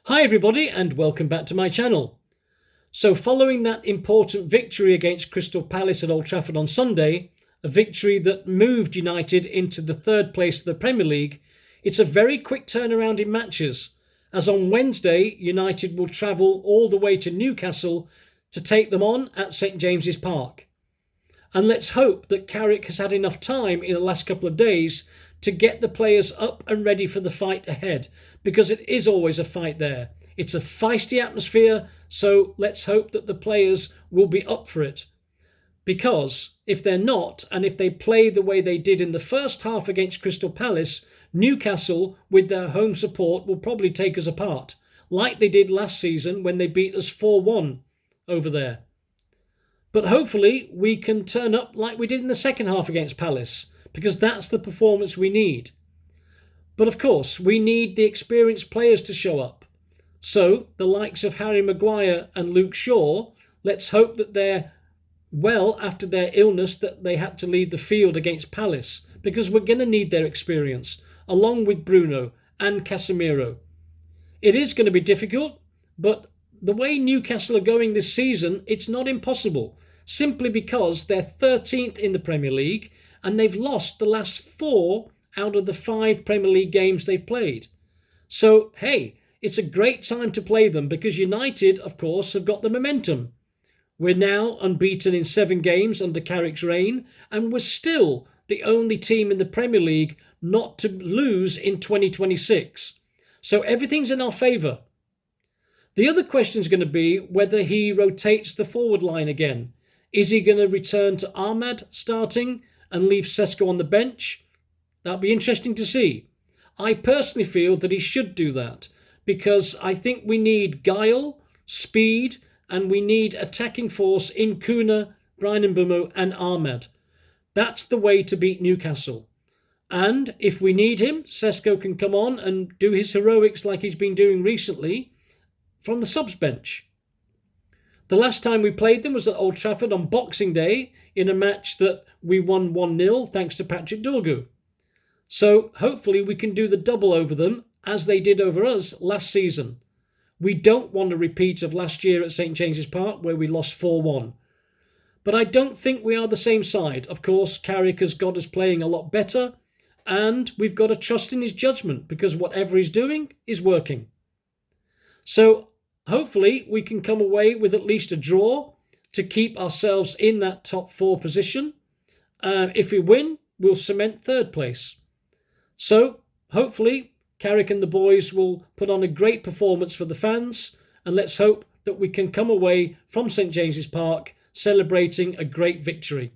Hi everybody and welcome back to my channel. So following that important victory against Crystal Palace at Old Trafford on Sunday, a victory that moved United into the third place of the Premier League, it's a very quick turnaround in matches, as on Wednesday United will travel all the way to Newcastle to take them on at St James's Park. And let's hope that Carrick has had enough time in the last couple of days to get the players up and ready for the fight ahead, because it is always a fight there. It's a feisty atmosphere, so let's hope that the players will be up for it. Because if they're not, and if they play the way they did in the first half against Crystal Palace, Newcastle, with their home support, will probably take us apart, like they did last season when they beat us 4-1 over there. But hopefully we can turn up like we did in the second half against Palace, because that's the performance we need. But of course, we need the experienced players to show up. So the likes of Harry Maguire and Luke Shaw, let's hope that they're well after their illness that they had to leave the field against Palace, because we're going to need their experience, along with Bruno and Casemiro. It is going to be difficult, but the way Newcastle are going this season, it's not impossible, simply because they're 13th in the Premier League and they've lost the last 4 out of the 5 Premier League games they've played. So, hey, it's a great time to play them because United, of course, have got the momentum. We're now unbeaten in 7 games under Carrick's reign, and we're still the only team in the Premier League not to lose in 2026. So everything's in our favour. The other question is going to be whether he rotates the forward line again. Is he going to return to Ahmad starting and leave Sesko on the bench? That'll be interesting to see. I personally feel that he should do that because I think we need guile, speed, and we need attacking force in Kuna, Bryan Mbeumo and Ahmad. That's the way to beat Newcastle. And if we need him, Sesko can come on and do his heroics like he's been doing recently from the subs bench. The last time we played them was at Old Trafford on Boxing Day in a match that we won 1-0 thanks to Patrick Dorgu. So hopefully we can do the double over them as they did over us last season. We don't want a repeat of last year at St James's Park where we lost 4-1. But I don't think we are the same side. Of course, Carrick has got us playing a lot better and we've got to trust in his judgment because whatever he's doing is working. So hopefully we can come away with at least a draw to keep ourselves in that top 4 position. If we win, we'll cement 3rd place. So hopefully Carrick and the boys will put on a great performance for the fans, and let's hope that we can come away from St James's Park celebrating a great victory.